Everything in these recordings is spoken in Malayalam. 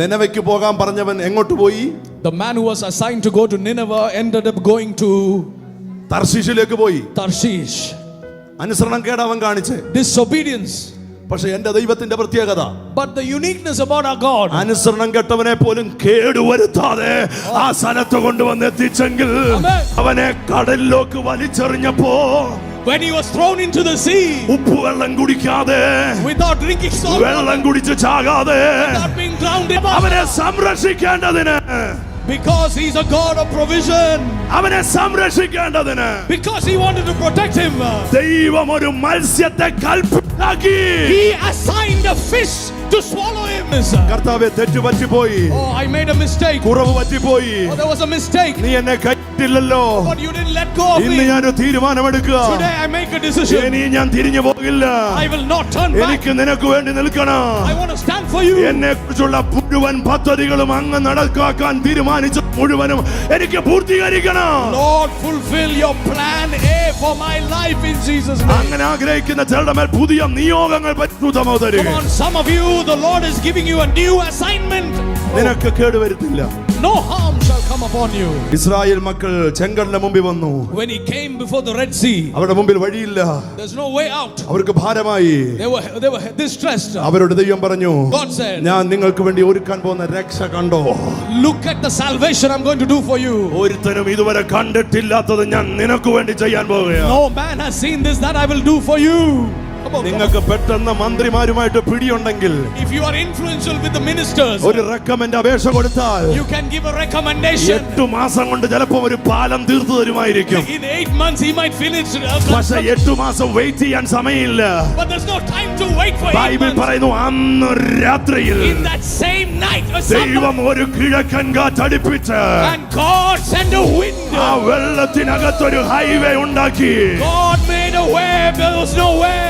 നിനവയ്ക്ക് പോകാൻ പറഞ്ഞവൻ എങ്ങോട്ട് പോയി? The man who was assigned to go to Nineveh ended up going to തർശീശിലേക്ക് പോയി. Tarshish. അനുസരണം കേട് അവൻ കാണിച്ചേ. Disobedience. പക്ഷേ എന്റെ ദൈവത്തിന്റെ പ്രത്യേകത, but the uniqueness about our God, അനുസരണം കെട്ടവനെ പോലും കേടുവരുത്താതെ ആ സ്ഥലത്ത് കൊണ്ടുവന്ന് എത്തിച്ചെങ്കിൽ അവനെ കടലിലേക്ക് വലിച്ചെറിഞ്ഞപ്പോ when he was thrown into the sea, ഉപ്പുവെള്ളം കുടിക്കാതെ, without drinking salt, വെള്ളം കുടിച്ച് ചാകാതെ, without being drowned, അവനെ സംരക്ഷിക്കേണ്ടതിന്, because he's a God of provision, അവനെ സംരക്ഷിക്കേണ്ടതിന്, because he wanted to protect him, ദൈവം ഒരു മത്സ്യത്തെ കൽപ്പിച്ചാക്കി. he assigned a fish to swallow him. കർത്താവേ, തെറ്റ് പറ്റിപ്പോയി. Oh, I made a mistake. കുറവ് പറ്റിപ്പോയി. Oh, there was a mistake. നീ എന്നെ കൈവിട്ടില്ലല്ലോ. But you didn't let go of me. ഇന്ന് ഞാനൊരു തീരുമാനമെടുക്കുക. Today I make a decision. ഇനി ഞാൻ തിരിഞ്ഞു പോകില്ല. I will not turn back. എനിക്ക് നിനക്ക് വേണ്ടി നിൽക്കണം. I want to stand for you. എന്നെ കുറിച്ചുള്ള മുഴുവൻ പദ്ധതികളും അങ്ങ് നടപ്പാക്കാൻ തീരുമാനിച്ച മുഴുവനും എനിക്ക് പൂർത്തീകരിക്കണം. Lord, fulfill your plan A for my life in Jesus name. അങ്ങനെ ആഗ്രഹിക്കുന്ന ചിലരുടെ മേൽ പുതിയ നിയോഗങ്ങൾ പരിശുദ്ധമായി തരിക. Come on, some of you, the Lord is giving you a new assignment. നിനക്ക് കേടുവരുത്തില്ല. No harm shall come upon you. Israel മക്കൾ ചെങ്കടലിന് മുമ്പിൽ വന്നു. When he came before the Red Sea, അവരുടെ മുമ്പിൽ വഴിയില്ല. there's no way out. അവർക്ക് ഭാരമായി. They were distressed. അവരുടെ ദൈവം പറഞ്ഞു, God said, ഞാൻ നിങ്ങൾക്ക് വേണ്ടി ഒരുക്കാൻ പോകുന്ന രക്ഷ കണ്ടോ? look at the salvation I'm going to do for you. ഒരുത്തനും ഇതുവരെ കണ്ടിട്ടില്ലാത്തത് ഞാൻ നിനക്ക് വേണ്ടി ചെയ്യാൻ പോകുകയാണ്. No man has seen this that I will do for you. നിങ്ങൾക്ക് പെട്ടെന്ന് മന്ത്രിമാരുമായിട്ട് പിടിയുണ്ടെങ്കിൽ, if you are influential with the ministers, ഒരു റെക്കമെൻഡ് അപേക്ഷ കൊടുത്താൽ you can give a recommendation. 8 മാസം കൊണ്ട് ചിലപ്പോൾ ഒരു പാലം തീർത്തു തരുമായിരിക്കും. In 8 months he might finish. പക്ഷേ 8 മാസം വെയിറ്റ് ചെയ്യാൻ സമയമില്ല. But there's no time to wait for 8 months. Bible പറയുന്നു, അന്ന് രാത്രിയിൽ in that same night ദൈവം ഒരു കിഴക്കൻ കാറ്റടിപ്പിച്ച് and God sent a wind. ആ വെള്ളത്തിനകത്തൊരു ഹൈവേ ഉണ്ടാക്കി. God made a way, there was no way.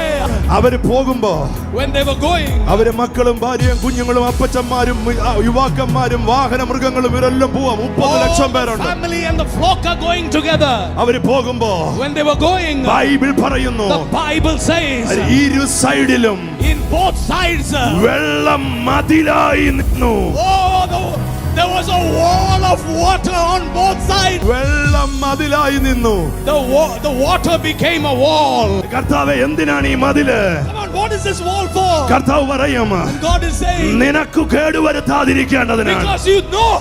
അവര് പോകുമ്പോ, when they were going, അവര് മക്കളും ഭാര്യയും കുഞ്ഞുങ്ങളും അപ്പച്ചന്മാരും യുവാക്കന്മാരും വാഹന മൃഗങ്ങളും ഇവരെല്ലാം പോവാം. 30 ലക്ഷം പേരുണ്ട്. family and the flock are going together. അവര് പോകുമ്പോ, when they were going, Bible പറയുന്നു, the Bible says, ഇരു സൈഡിലും in both sides വെള്ളം മതിലായി നിന്നു. there was a wall of water on both sides. വെള്ളം മതിലായി നിന്നു. The water became a wall. കർത്താവേ, എന്തിനാണ് ഈ മതില്? Come on, what is this wall for? കർത്താവ് പറയും, and God is saying, നിനക്ക് കേടുവരുത്താതിരിക്കേണ്ടതിനാണ്. because you know.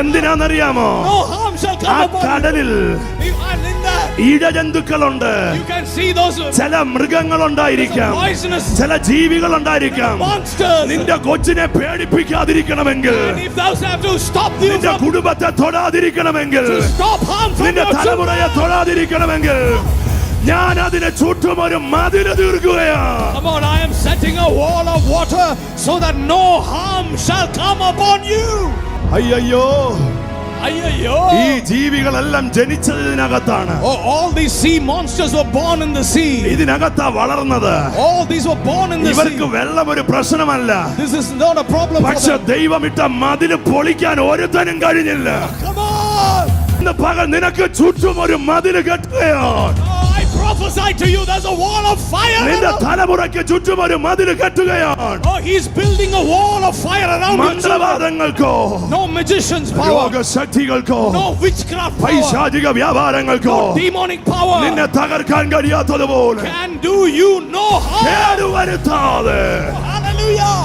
എന്തിനാണെന്നറിയാമോ? no harm shall come upon you. കടലിൽ ഇഴജന്തുക്കളുണ്ട്. you can see those ചില മൃഗങ്ങളുണ്ടായിരിക്കാം, ചില ജീവികളുണ്ടായിരിക്കാം. നിന്റെ കൊച്ചിനെ പേടിപ്പിക്കാതിരിക്കണമെങ്കിൽ, if thou have to stop you നിന്റെ കുടുംബത്തെ തൊടാതിരിക്കണമെങ്കിൽ, stop harm from നിന്റെ തലമുറയെ തൊടാതിരിക്കണമെങ്കിൽ, ഞാൻ അതിനെ ചുറ്റും ഒരു മതില് തീർക്കുകയാണ്. come on, I am setting a wall of water so that no harm shall come upon you. അയ്യോ, ഈ ജീവികളെല്ലാം ജനിച്ചതിനകത്താണ്. all these sea monsters were born in the sea. ഇതിനകത്താ വളർന്നത്. all these were born in the sea. ഇവർക്ക് വെള്ളം ഒരു പ്രശ്നമല്ല. this is not a problem for them. പക്ഷേ ദൈവമിട്ട മതില് പൊളിക്കാൻ ഒരുത്തനും കഴിഞ്ഞില്ല. come on, ഇന്ന് പകൽ നിനക്ക് ചുറ്റും ഒരു മതില് കെട്ടുകയാണ്. I prophesy to you, there's a wall of fire. നിന്റെ തലമുറയ്ക്ക് ചുറ്റും ഒരു മതില് കെട്ടുകയാണ്. he's building a wall of fire around you. മന്ത്രവാദങ്ങൾക്കോ, no magician's power, രോഗശക്തികൾക്കോ, no witchcraft power, പൈശാചിക വ്യാപാരങ്ങൾക്കോ, no demonic power നിന്നെ തകർക്കാൻ കഴിയാത്തതുപോലെ can do you no harm. കേടുവരുത്താതെ. hallelujah.